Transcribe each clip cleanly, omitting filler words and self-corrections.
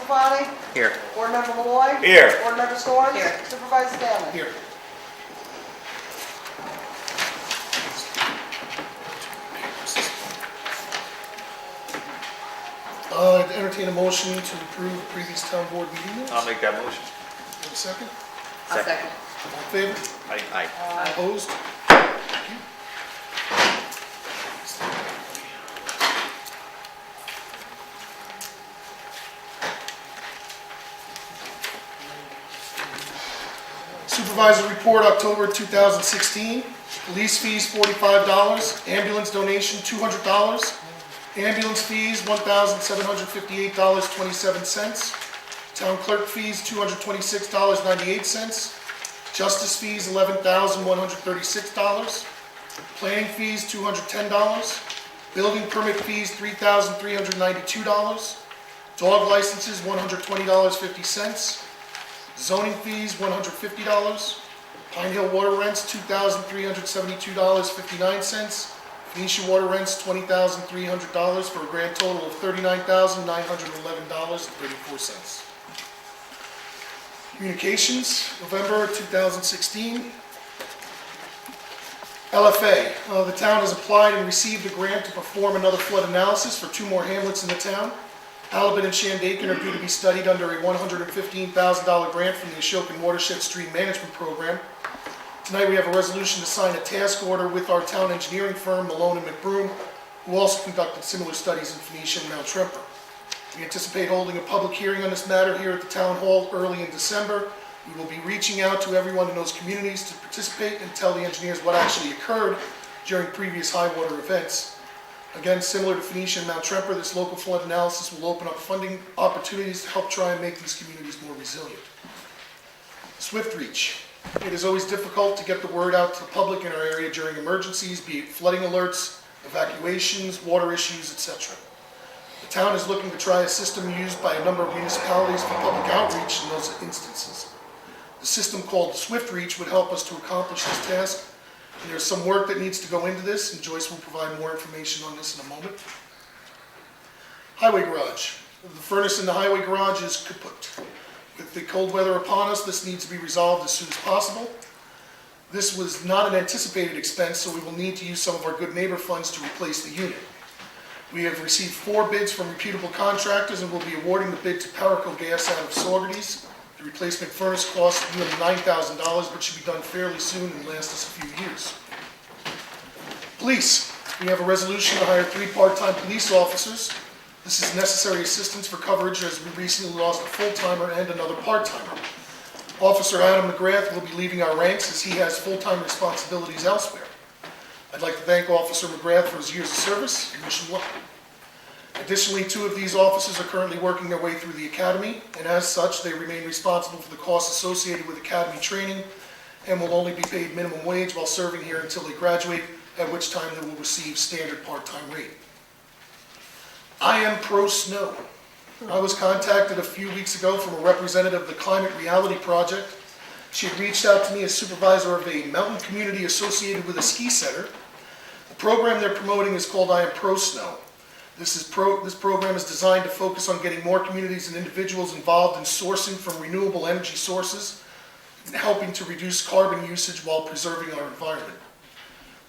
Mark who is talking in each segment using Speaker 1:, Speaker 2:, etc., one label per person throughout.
Speaker 1: Stefani?
Speaker 2: Here.
Speaker 1: Board Member Malloy?
Speaker 2: Here.
Speaker 1: Board Member Storms?
Speaker 3: Here.
Speaker 1: Supervisor Stanley?
Speaker 4: Here. I'd entertain a motion to approve the previous town board meeting minutes.
Speaker 2: I'll make that motion.
Speaker 4: Have a second?
Speaker 3: I'll second.
Speaker 4: All in favor?
Speaker 2: Aye.
Speaker 4: Opposed? Thank you. Supervisor report, October 2016. Police fees, $45. Ambulance donation, $200. Ambulance fees, $1,758.27. Town clerk fees, $226.98. Justice fees, $11,136. Planning fees, $210. Building permit fees, $3,392. Dog licenses, $120.50. Zoning fees, $150. Pine Hill water rents, $2,372.59. Phoenicia water rents, $20,300 for a grand total of $39,911.34. Communications, November 2016. LFA, the town has applied and received a grant to perform another flood analysis for 2 more hamlets in the town. Alabin and Shandaken are due to be studied under a $115,000 grant from the Shandaken Watershed Stream Management Program. Tonight we have a resolution to sign a task order with our town engineering firm, Malone and McBroom, who also conducted similar studies in Phoenicia and Mount Tremper. We anticipate holding a public hearing on this matter here at the town hall early in December. We will be reaching out to everyone in those communities to participate and tell the engineers what actually occurred during previous high water events. Again, similar to Phoenicia and Mount Tremper, this local flood analysis will open up funding opportunities to help try and make these communities more resilient. Swift reach. It is always difficult to get the word out to the public in our area during emergencies, be it flooding alerts, evacuations, water issues, etc. The town is looking to try a system used by a number of municipalities for public outreach in those instances. The system called Swift Reach would help us to accomplish this task. And there's some work that needs to go into this, and Joyce will provide more information on this in a moment. Highway garage. The furnace in the highway garage is kaput. With the cold weather upon us, this needs to be resolved as soon as possible. This was not an anticipated expense, so we will need to use some of our good neighbor funds to replace the unit. We have received 4 bids from reputable contractors and will be awarding the bid to Paraco Gas out of Saugerties. The replacement furnace costs nearly $9,000, but should be done fairly soon and last us a few years. Police. We have a resolution to hire 3 part-time police officers. This is necessary assistance for coverage as we recently lost a full-timer and another part-timer. Officer Adam McGrath will be leaving our ranks as he has full-time responsibilities elsewhere. I'd like to thank Officer McGrath for his years of service and wish him well. Additionally, 2 of these officers are currently working their way through the academy, and as such, they remain responsible for the costs associated with academy training and will only be paid minimum wage while serving here until they graduate, at which time they will receive standard part-time rate. I am pro-snow. I was contacted a few weeks ago from a representative of the Climate Reality Project. She had reached out to me as supervisor of a mountain community associated with a ski center. The program they're promoting is called I am pro-snow. This program is designed to focus on getting more communities and individuals involved in sourcing from renewable energy sources and helping to reduce carbon usage while preserving our environment.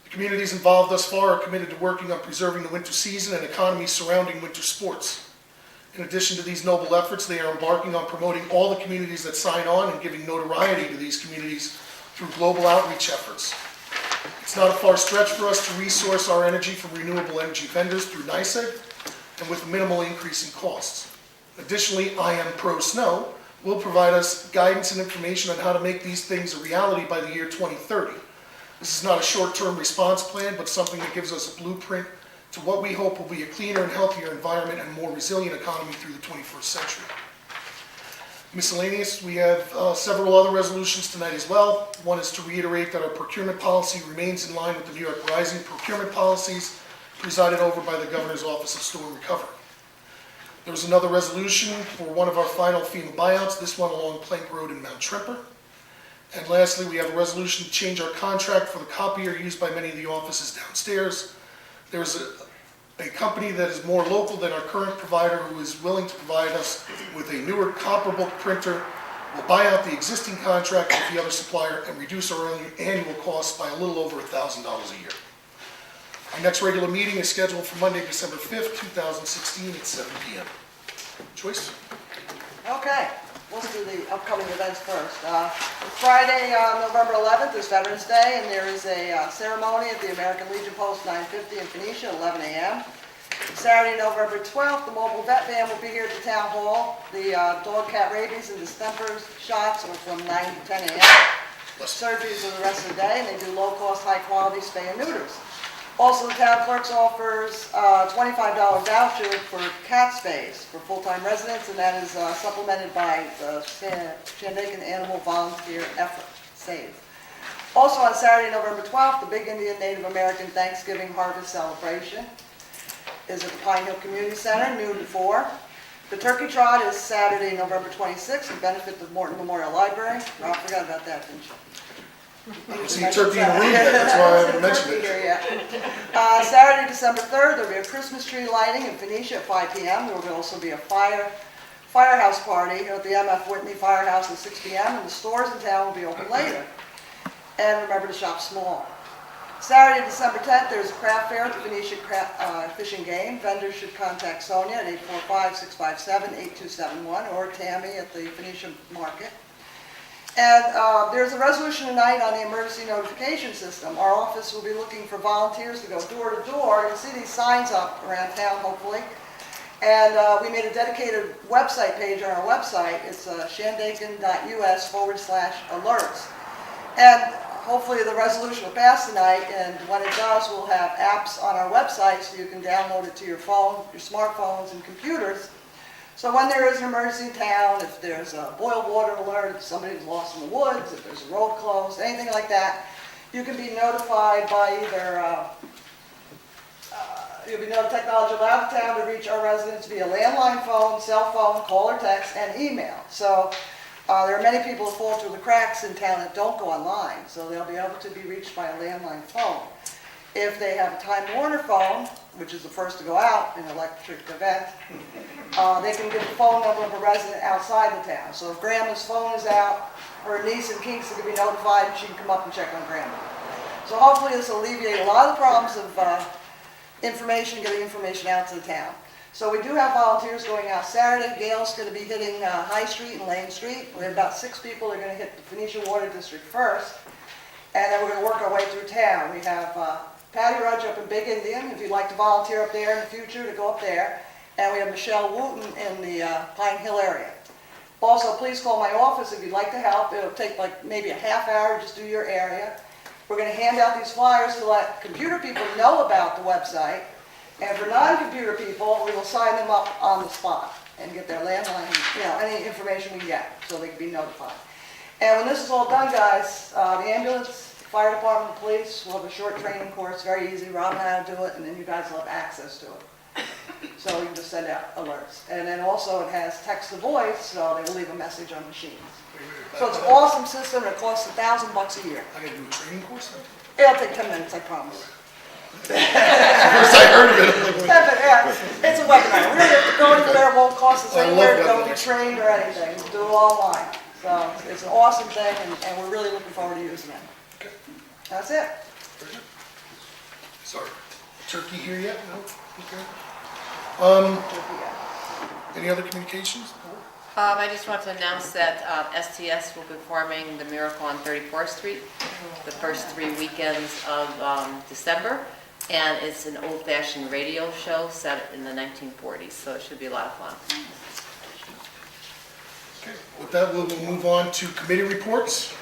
Speaker 4: The communities involved thus far are committed to working on preserving the winter season and economy surrounding winter sports. In addition to these noble efforts, they are embarking on promoting all the communities that sign on and giving notoriety to these communities through global outreach efforts. It's not a far stretch for us to resource our energy from renewable energy vendors through NYSEG and with minimal increase in costs. Additionally, I Am Pro Snow will provide us guidance and information on how to make these things a reality by the year 2030. This is not a short-term response plan, but something that gives us a blueprint to what we hope will be a cleaner and healthier environment and more resilient economy through the 21st century. Miscellaneous, we have several other resolutions tonight as well. One is to reiterate that our procurement policy remains in line with the New York Rising procurement policies presided over by the Governor's Office of Storm Recovery. There was another resolution for one of our final FEMA buyouts, this one along Plank Road in Mount Tremper. And lastly, we have a resolution to change our contract for the copier used by many of the offices downstairs. There's a company that is more local than our current provider, who is willing to provide us with a newer comparable printer, will buy out the existing contract with the other supplier and reduce our annual costs by a little over $1,000 a year. Our next regular meeting is scheduled for Monday, December 5th, 2016 at 7 p.m. Joyce?
Speaker 1: Okay, let's do the upcoming events first. Friday, November 11th is Veterans Day, and there is a ceremony at the American Legion Post 950 in Phoenicia at 11 a.m. Saturday, November 12th, the mobile vet van will be here at the town hall. The dog, cat rabies, and distemper shots are from 9 to 10 a.m. Surgeries are the rest of the day, and they do low-cost, high-quality spay and neuters. Also, the town clerk's offers a $25 voucher for cat spays for full-time residents, and that is supplemented by the Shandaken Animal Volunteer Effort, SAVE. Also on Saturday, November 12th, the Big Indian Native American Thanksgiving Harvest Celebration is at the Pine Hill Community Center, noon to 4. The Turkey Trot is Saturday, November 26th, in benefit of Morton Memorial Library. Rob, forgot about that, didn't you?
Speaker 4: I see turkey in the room yet, that's why I haven't mentioned it.
Speaker 1: Saturday, December 3rd, there will be a Christmas tree lighting in Phoenicia at 5 p.m. There will also be a firehouse party at the M.F. Whitney Firehouse at 6 p.m. and the stores in town will be open later. And remember to shop small. Saturday, December 10th, there's a craft fair at the Phoenicia Fishing Game. Vendors should contact Sonia at 845-657-8271 or Tammy at the Phoenicia Market. And there's a resolution tonight on the emergency notification system. Our office will be looking for volunteers to go door to door. You'll see these signs up around town, hopefully. And we made a dedicated website page on our website. It's shandaken.us/alerts. And hopefully the resolution will pass tonight, and when it does, we'll have apps on our website so you can download it to your phone, your smartphones, and computers. So when there is an emergency in town, if there's a boil water alert, if somebody's lost in the woods, if there's a road closed, anything like that, you can be notified by either, technology allows the town to reach our residents via landline phone, cell phone, call or text, and email. So there are many people who fall through the cracks in town that don't go online, so they'll be able to be reached by a landline phone. If they have a Time Warner phone, which is the first to go out in an electric event, they can get the phone number of a resident outside the town. So if Grandma's phone is out, her niece in Kingston can be notified and she can come up and check on Grandma. So hopefully this will alleviate a lot of the problems of getting information out to the town. So we do have volunteers going out Saturday. Gail's going to be hitting High Street and Lane Street. We have about 6 people that are going to hit the Phoenicia Water District first. And then we're going to work our way through town. We have Patty Rudge up in Big Indian, if you'd like to volunteer up there in the future, to go up there. And we have Michelle Wooten in the Pine Hill area. Also, please call my office if you'd like to help. It'll take like maybe a half hour to just do your area. We're going to hand out these flyers to let computer people know about the website. And for non-computer people, we will sign them up on the spot and get their landline, any information we can get so they can be notified. And when this is all done, guys, the ambulance, fire department, police will have a short training course, very easy. Rob and I will do it, and then you guys will have access to it. So you can just send out alerts. And then also it has text to voice, so they will leave a message on machines. So it's an awesome system. It costs $1,000 a year.
Speaker 4: I gotta do a training course?
Speaker 1: It'll take 10 minutes, I promise.
Speaker 4: First I heard of it.
Speaker 1: It's a webinar. Really, if you go anywhere, it won't cost us
Speaker 4: I
Speaker 1: anywhere to
Speaker 4: love
Speaker 1: go be trained or anything. We'll do it all online. So it's an awesome thing, and we're really looking forward to using it.
Speaker 4: Okay.
Speaker 1: That's it.
Speaker 4: Very good. Sorry. Turkey here yet? No? Okay. Any other communications?
Speaker 2: I just want to announce that STS will be performing the Miracle on 34th Street the first 3 weekends of December, and it's an old-fashioned radio show set in the 1940s, so it should be a lot of fun.
Speaker 4: Okay. With that, we'll move on to committee reports.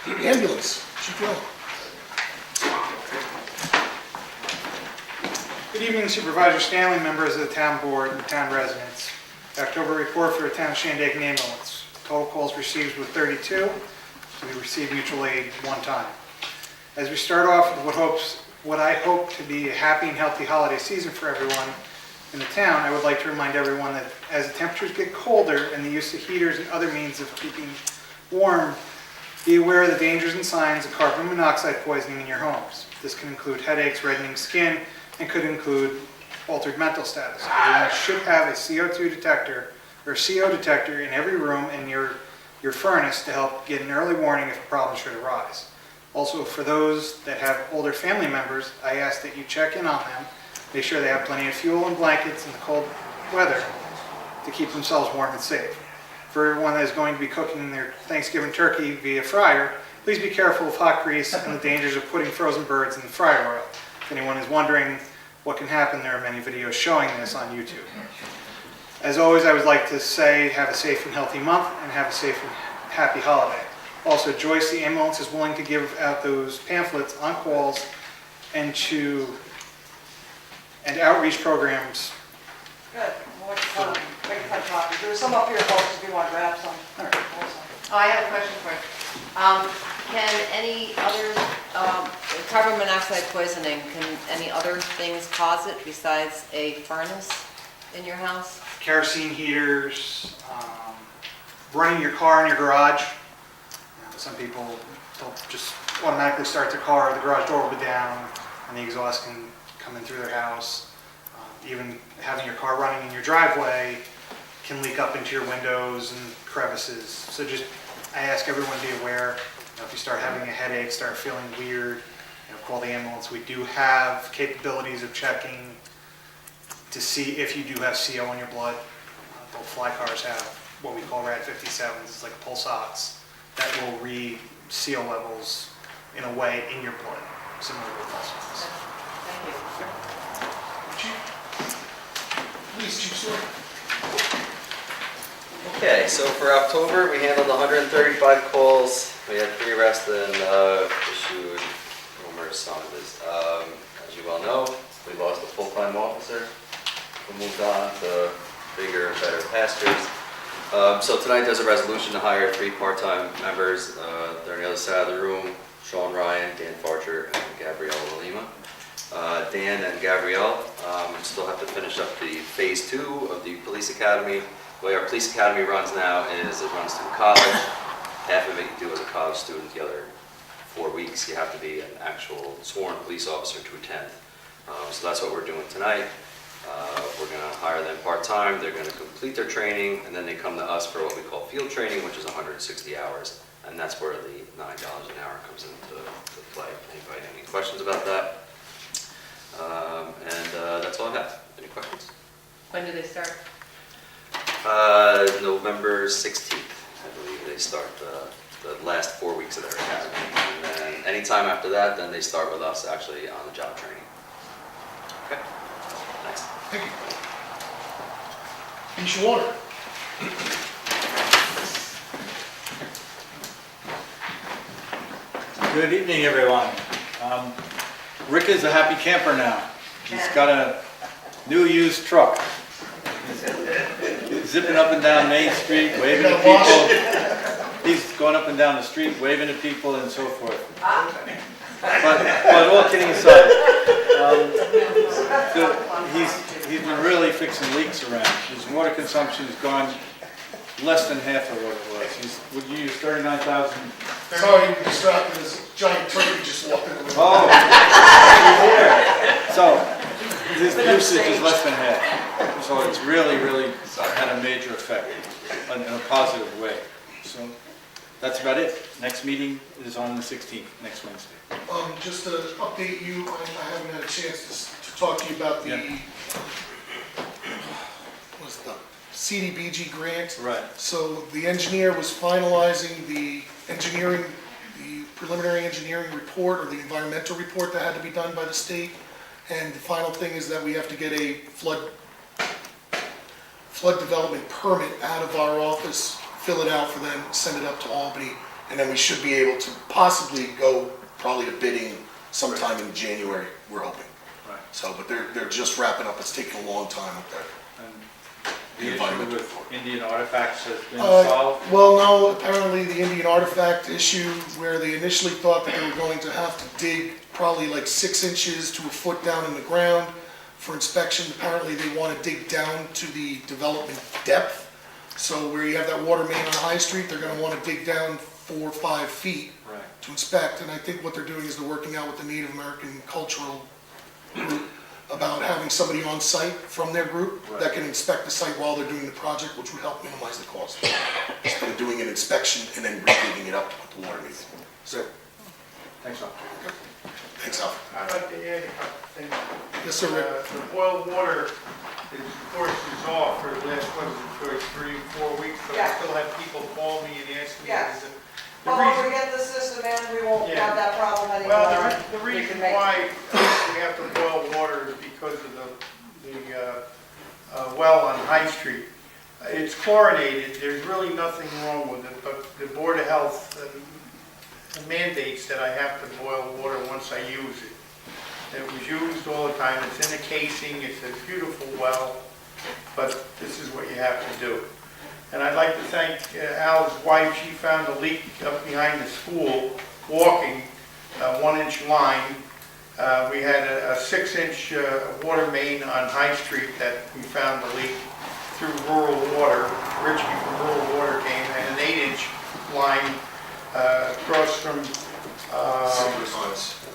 Speaker 4: Ambulance, Chief Hill.
Speaker 3: Good evening, Supervisor Stanley, members of the town board, and town residents. October report for the town of Shandaken ambulance. Total calls received were 32. We received mutual aid 1 time. As we start off with what I hope to be a happy and healthy holiday season for everyone in the town, I would like to remind everyone that as the temperatures get colder and the use of heaters and other means of keeping warm, be aware of the dangers and signs of carbon monoxide poisoning in your homes. This can include headaches, reddening skin, and could include altered mental status. Everyone should have a CO2 detector or CO detector in every room in your furnace to help get an early warning if a problem should arise. Also, for those that have older family members, I ask that you check in on them, make sure they have plenty of fuel and blankets in the cold weather to keep themselves warm and safe. For everyone that is going to be cooking their Thanksgiving turkey via fryer, please be careful of hot grease and the dangers of putting frozen birds in the fryer oil. If anyone is wondering what can happen, there are many videos showing this on YouTube. As always, I would like to say have a safe and healthy month and have a safe and happy holiday. Also, Joyce, the ambulance, is willing to give out those pamphlets on calls and outreach programs.
Speaker 1: Good. We'll make a fun copy. There's some up here, folks, if you want to grab some. Also.
Speaker 2: Oh, I have a question for you. Can any other, carbon monoxide poisoning, can any other things cause it besides a furnace in your house?
Speaker 3: Kerosene heaters, running your car in your garage. Some people don't just automatically start their car, the garage door will be down, and the exhaust can come in through their house. Even having your car running in your driveway can leak up into your windows and crevices. So just, I ask everyone to be aware. If you start having a headache, start feeling weird, call the ambulance. We do have capabilities of checking to see if you do have CO in your blood. Both fly cars have what we call Rad 57s. It's like pulse ox that will read CO levels in a way in your blood, similar to pulse ox.
Speaker 2: Thank you.
Speaker 4: Chief? Please, Chief Stewart.
Speaker 5: Okay, so for October, we handled 135 calls. We had 3 arrests and issued numerous summonses. As you well know, we lost a full-time officer who moved on to bigger and better pastures. So tonight there's a resolution to hire 3 part-time members. They're on the other side of the room: Sean Ryan, Dan Farcher, and Gabrielle Lima. Dan and Gabrielle still have to finish up the phase 2 of the police academy. The way our police academy runs now is it runs through college. Half of it you do as a college student, the other 4 weeks you have to be an actual sworn police officer to attend. So that's what we're doing tonight. We're going to hire them part-time. They're going to complete their training, and then they come to us for what we call field training, which is 160 hours, and that's where the $9 an hour comes into play. Anybody have any questions about that? That's all I have. Any questions?
Speaker 2: When do they start?
Speaker 5: November 16th, I believe they start the last 4 weeks of their academy. And then anytime after that, then they start with us actually on the job training. Okay, thanks.
Speaker 4: Thank you. Nisha Warner.
Speaker 6: Good evening, everyone. Rick is a happy camper now. He's got a new used truck. He's zipping up and down Main Street, waving to people. He's going up and down the street, waving to people and so forth. But all kidding aside, he's been really fixing leaks around. His water consumption has gone less than half of what it was. Would you use 39,000?
Speaker 4: Sorry, you were distracted. This giant turkey just walked in the room.
Speaker 6: Oh, yeah. So his usage is less than half. So it's really had a major effect in a positive way. So that's about it. Next meeting is on the 16th, next Wednesday.
Speaker 4: Just to update you, I haven't had a chance to talk to you about the, what's the CDBG grant.
Speaker 6: Right.
Speaker 4: So the engineer was finalizing the preliminary engineering report, or the environmental report that had to be done by the state. And the final thing is that we have to get a flood development permit out of our office, fill it out for them, send it up to Albany, and then we should be able to possibly go probably to bidding sometime in January, we're hoping.
Speaker 6: Right.
Speaker 4: So, but they're just wrapping up. It's taking a long time up there.
Speaker 6: And
Speaker 4: The
Speaker 6: the
Speaker 4: environmental
Speaker 6: issue with Indian artifacts has been
Speaker 4: Uh,
Speaker 6: solved?
Speaker 4: Well, no, apparently the Indian artifact issue, where they initially thought that they were going to have to dig probably like 6 inches to a foot down in the ground for inspection, apparently they want to dig down to the development depth. So where you have that water main on High Street, they're going to want to dig down 4 or 5 feet
Speaker 6: Right.
Speaker 4: to inspect. And I think what they're doing is they're working out with the Native American cultural group about having somebody on site from their group that can inspect the site while they're doing the project, which would help minimize the cost. Instead of doing an inspection and then re-digging it up to put the water mains in. So,
Speaker 6: Thanks, Al.
Speaker 4: thanks, Al.
Speaker 7: I'd like to add a couple things.
Speaker 4: Yes, sir, Rick.
Speaker 7: The boiled water is, of course, is off for the last, what is it, for 3, 4 weeks, but
Speaker 1: Yeah.
Speaker 7: I still have people call me and ask me.
Speaker 1: Yes.
Speaker 7: the
Speaker 1: Well, when
Speaker 7: reason-
Speaker 1: we get the system in, we won't
Speaker 7: Yeah.
Speaker 1: have that problem anymore.
Speaker 7: Well, the
Speaker 1: We
Speaker 7: reason
Speaker 1: can make-
Speaker 7: why we have to boil water is because of the well on High Street. It's chlorinated, there's really nothing wrong with it, but the Board of Health mandates that I have to boil water once I use it. It was used all the time, it's in a casing, it's a beautiful well, but this is what you have to do. And I'd like to thank Al's wife, she found a leak up behind the school, walking, a 1-inch line. We had a 6-inch water main on High Street that we found the leak through rural water. Richie from rural water came, and an 8-inch line across from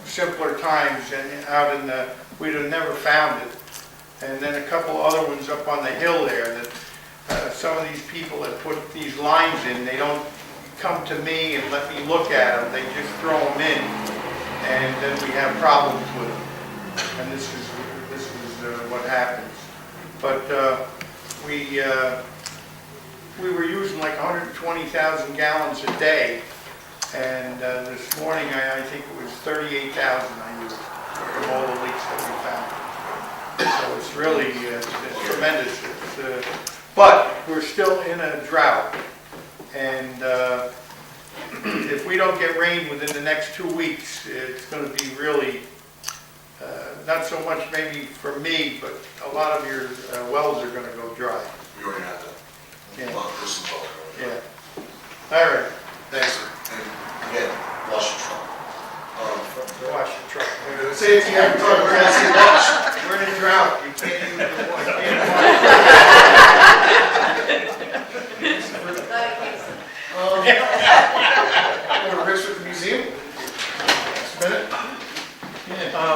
Speaker 7: Simpler Times and out in the, we'd have never found it. And then a couple other ones up on the hill there that some of these people that put these lines in, they don't come to me and let me look at them, they just throw them in, and then we have problems with them. And this is what happens. But we were using like 120,000 gallons a day, and this morning I think it was 38,000 I used from all the leaks that we found. So it's really it's tremendous. But we're still in a drought, and if we don't get rain within the next 2 weeks, it's going to be really, not so much maybe for me, but a lot of your wells are going to go dry.
Speaker 8: We already had that.
Speaker 7: Yeah.
Speaker 8: One person called.
Speaker 7: Yeah. All right.
Speaker 8: Thanks, sir. And again, wash your truck.
Speaker 7: Wash your truck.
Speaker 8: Say it to every time we're gonna say wash.
Speaker 7: We're in a drought. You can't use the water.
Speaker 4: Go to Rick's with the museum. Next minute.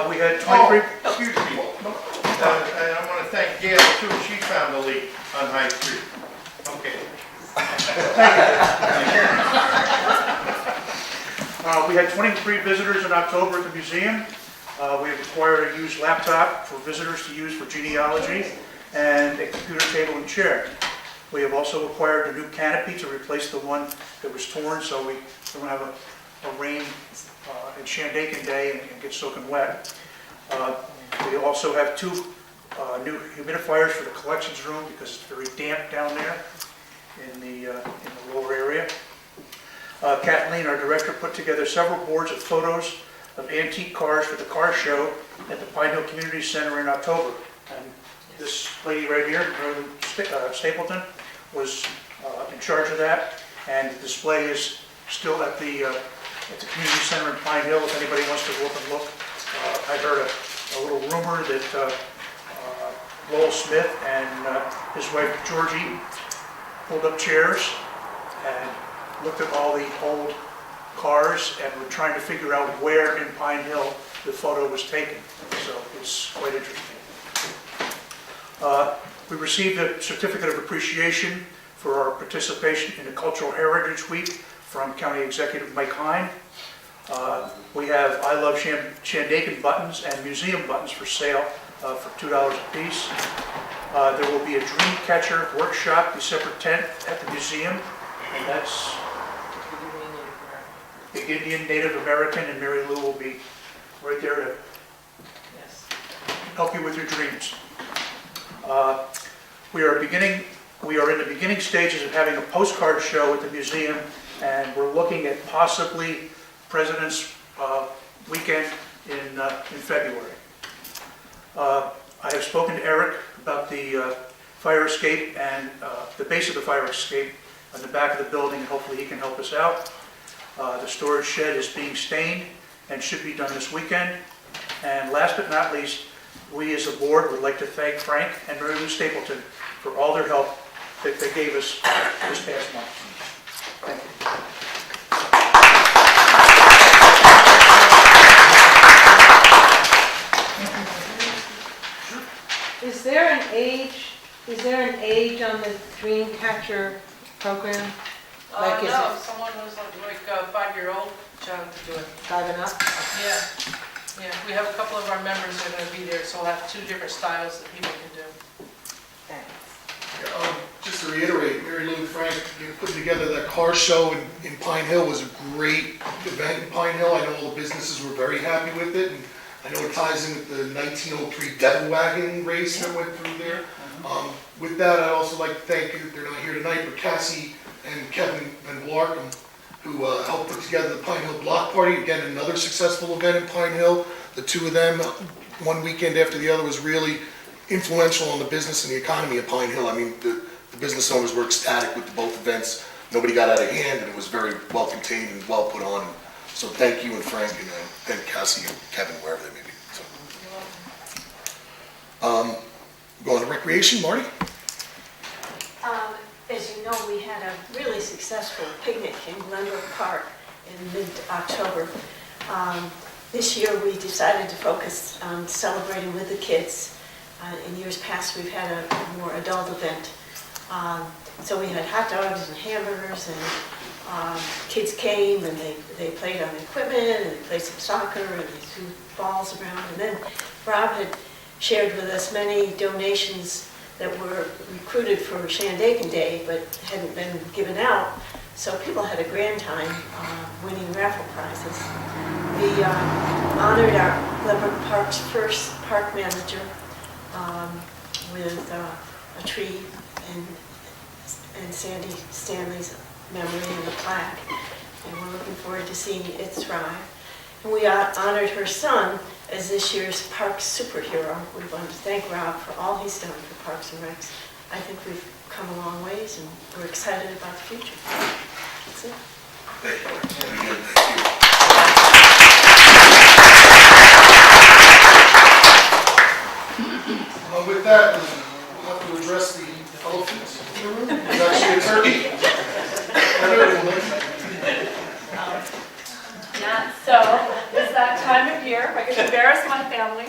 Speaker 3: We had
Speaker 7: Oh,
Speaker 3: 23,
Speaker 7: excuse me. And I want to thank Gail too. She found the leak on High Street. Okay.
Speaker 3: we had 23 visitors in October at the museum. We have acquired a used laptop for visitors to use for genealogy and a computer table and chair. We have also acquired a new canopy to replace the one that was torn, so we don't have a rain in Shandaken day and get soaking wet. We also have 2 new humidifiers for the collections room because it's very damp down there in the lower area. Kathleen, our director, put together several boards of photos of antique cars for the car show at the Pine Hill Community Center in October. And this lady right here, Marilyn Stapleton, was in charge of that. And the display is still at the community center in Pine Hill if anybody wants to go up and look. I heard a little rumor that Lowell Smith and his wife Georgie pulled up chairs and looked at all the old cars and were trying to figure out where in Pine Hill the photo was taken. So it's quite interesting. We received a certificate of appreciation for our participation in the Cultural Heritage Week from County Executive Mike Hine. We have I Love Shandaken buttons and museum buttons for sale for $2 a piece. There will be a dream catcher workshop December 10th at the museum, and that's Big Indian, Native American, and Mary Lou will be right there to help you with your dreams. We are in the beginning stages of having a postcard show at the museum, and we're looking at possibly President's weekend in February. I have spoken to Eric about the fire escape and the base of the fire escape on the back of the building, and hopefully he can help us out. The storage shed is being stained and should be done this weekend. And last but not least, we as a board would like to thank Frank and Mary Lou Stapleton for all their help that they gave us this past month. Thank you.
Speaker 9: on the dream catcher program? Like, is
Speaker 10: No,
Speaker 9: it
Speaker 10: someone who's like a 5-year-old child to do it.
Speaker 9: driving up?
Speaker 10: Yeah, yeah, we have a couple of our members that are gonna be there, so we'll have 2 different styles that people can do.
Speaker 9: Thanks.
Speaker 4: Just to reiterate, Mary Lou and Frank, putting together that car show in Pine Hill was a great event in Pine Hill. I know all the businesses were very happy with it, and I know it ties in with the 1903 Devil Wagon race that went through there. With that, I'd also like to thank, they're not here tonight, but Cassie and Kevin Van Blarkum, who helped put together the Pine Hill Block Party. Again, another successful event in Pine Hill. The two of them, one weekend after the other, was really influential on the business and the economy of Pine Hill. I mean, the business owners were ecstatic with both events. Nobody got out of hand, and it was very well contained and well put on. So thank you, and Frank, and Cassie and Kevin, wherever they may be. So. Going to recreation, Marty?
Speaker 11: As you know, we had a really successful picnic in Glenbrook Park in mid-October. This year, we decided to focus on celebrating with the kids. In years past, we've had a more adult event. So we had hot dogs and hamburgers, and kids came and they played on equipment, and they played some soccer, and they threw balls around. And then Rob had shared with us many donations that were recruited for Shandaken Day but hadn't been given out. So people had a grand time winning raffle prizes. We honored our Glenbrook Park's first park manager with a tree and Sandy Stanley's memory and a plaque. And we're looking forward to seeing it thrive. And we honored her son as this year's park superhero. We wanted to thank Rob for all he's done for Parks and Recs. I think we've come a long ways, and we're excited about the future. That's it.
Speaker 4: Thank you. With that, we'll have to address the elephant in the room. It's actually a turkey.
Speaker 12: Yeah, so it's that time of year. I could embarrass my family.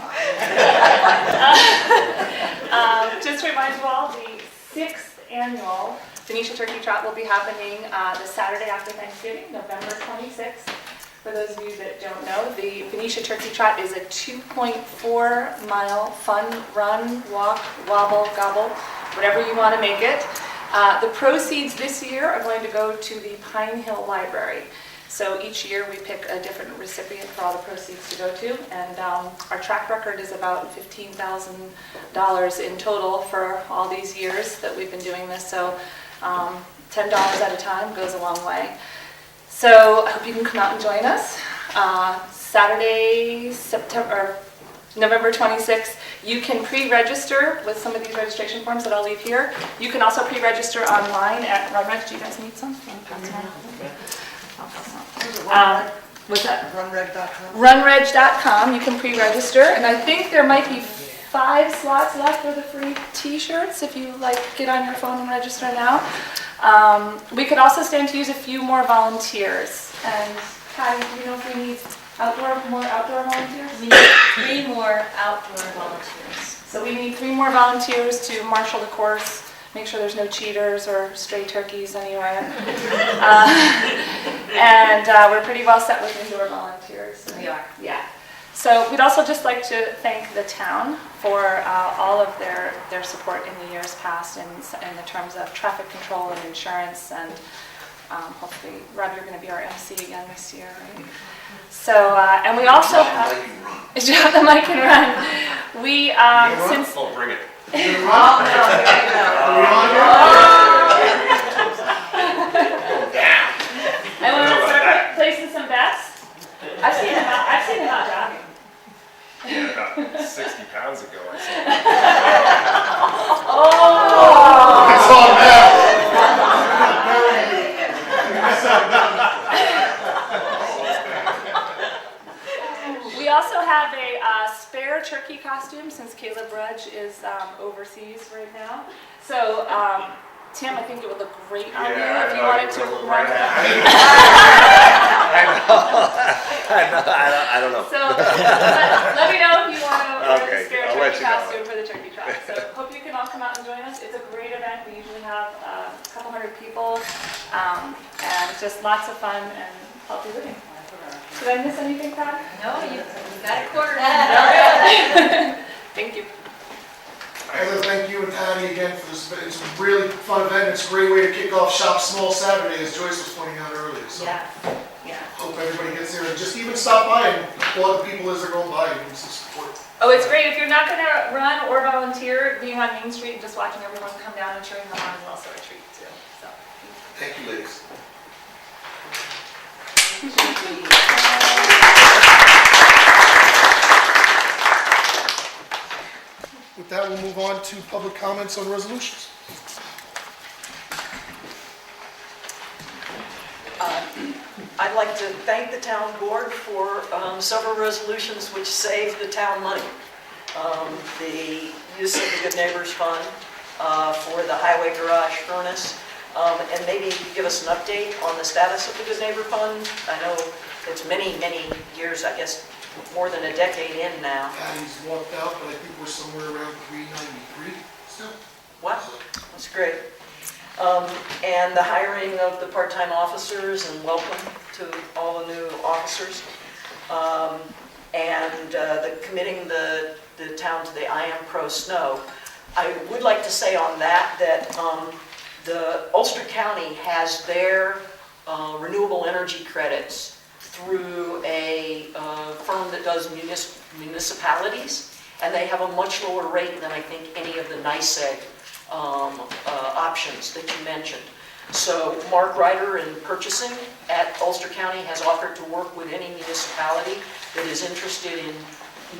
Speaker 12: Just to remind you all, the 6th annual Phoenicia Turkey Trot will be happening the Saturday after Thanksgiving, November 26th. For those of you that don't know, the Phoenicia Turkey Trot is a 2.4-mile fun run, walk, wobble, gobble, whatever you want to make it. The proceeds this year are going to go to the Pine Hill Library. So each year we pick a different recipient for all the proceeds to go to, and our track record is about $15,000 in total for all these years that we've been doing this. So $10 at a time goes a long way. So I hope you can come out and join us. Saturday, November 26th, you can pre-register with some of these registration forms that I'll leave here. You can also pre-register online at Runreg. Do you guys need some? What's that?
Speaker 1: Runreg.com.
Speaker 12: Runreg.com. You can pre-register, and I think there might be 5 slots left for the free T-shirts if you get on your phone and register now. We could also stand to use a few more volunteers. And Patty, do you know if we need more outdoor volunteers?
Speaker 11: We need 3 more outdoor volunteers.
Speaker 12: So we need 3 more volunteers to marshal the course. Make sure there's no cheaters or stray turkeys anywhere. And we're pretty well set with indoor volunteers.
Speaker 11: We are.
Speaker 12: Yeah. So we'd also just like to thank the town for all of their support in the years past in the terms of traffic control and insurance, and hopefully, Rob, you're going to be our MC again this year, right? So, and we also have drop the mic and run. We since
Speaker 8: Oh, bring it.
Speaker 12: oh no, here we go. I want to start placing some bets. I've seen him out jogging.
Speaker 8: Yeah, about 60 pounds ago, I saw it.
Speaker 12: Oh!
Speaker 4: It's all now.
Speaker 12: We also have a spare turkey costume since Caleb Rudge is overseas right now. So, Tim, I think it would look great on you if you wanted to run.
Speaker 8: I don't know.
Speaker 12: So let me know if you want to wear the
Speaker 8: Okay,
Speaker 12: spare
Speaker 8: I'll let
Speaker 12: turkey
Speaker 8: you know.
Speaker 12: costume for the turkey trot. So hope you can all come out and join us. It's a great event. We usually have a couple hundred people, and just lots of fun and healthy living. Did I miss anything, Pat?
Speaker 2: No, you got it quartered.
Speaker 12: Thank you.
Speaker 4: I want to thank you and Patty again for this. It's a really fun event. It's a great way to kick off Shop Small Saturday, as Joyce was pointing out earlier. So
Speaker 12: Yeah, yeah.
Speaker 4: hope everybody gets there and just even stop by and applaud the people as they're going by and give them some support.
Speaker 12: Oh, it's great. If you're not going to run or volunteer, being on Main Street and just watching everyone come down and cheering them on is also a treat too. So,
Speaker 4: Thank you, ladies. With that, we'll move on to public comments on resolutions.
Speaker 13: I'd like to thank the town board for several resolutions which saved the town money. The use of the Good Neighbors Fund for the highway garage furnace, and maybe give us an update on the status of the Good Neighbor Fund. I know it's many, many years, I guess, more than a decade in now.
Speaker 4: Patty's walked out, but I think we're somewhere around 393 still.
Speaker 13: What? That's great. And the hiring of the part-time officers, and welcome to all the new officers. And the committing the town to the I Am Pro Snow. I would like to say on that the Ulster County has their renewable energy credits through a firm that does municipalities, and they have a much lower rate than I think any of the NYSEG options that you mentioned. So Mark Ryder in purchasing at Ulster County has offered to work with any municipality that is interested in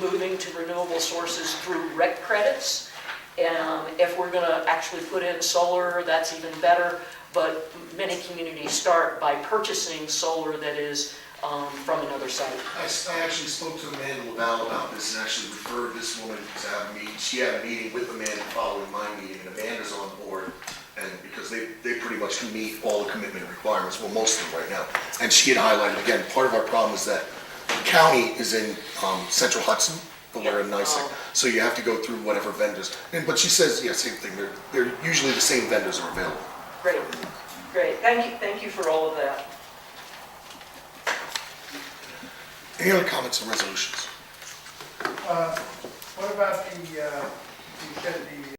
Speaker 13: moving to renewable sources through REC credits. If we're going to actually put in solar, that's even better, but many communities start by purchasing solar that is from another site.
Speaker 4: I actually spoke to Amanda LaValle about this and actually referred this woman to have a meeting. She had a meeting with Amanda following my meeting, and Amanda's on board, and because they pretty much meet all the commitment requirements, well, most of them right now. And she had highlighted, again, part of our problem is that the county is in Central Hudson, but we're in NYSEG, so you have to go through whatever vendors. But she says, yeah, same thing, they're usually the same vendors are available.
Speaker 13: Great, great. Thank you for all of that.
Speaker 4: Any other comments on resolutions?
Speaker 7: What about you said the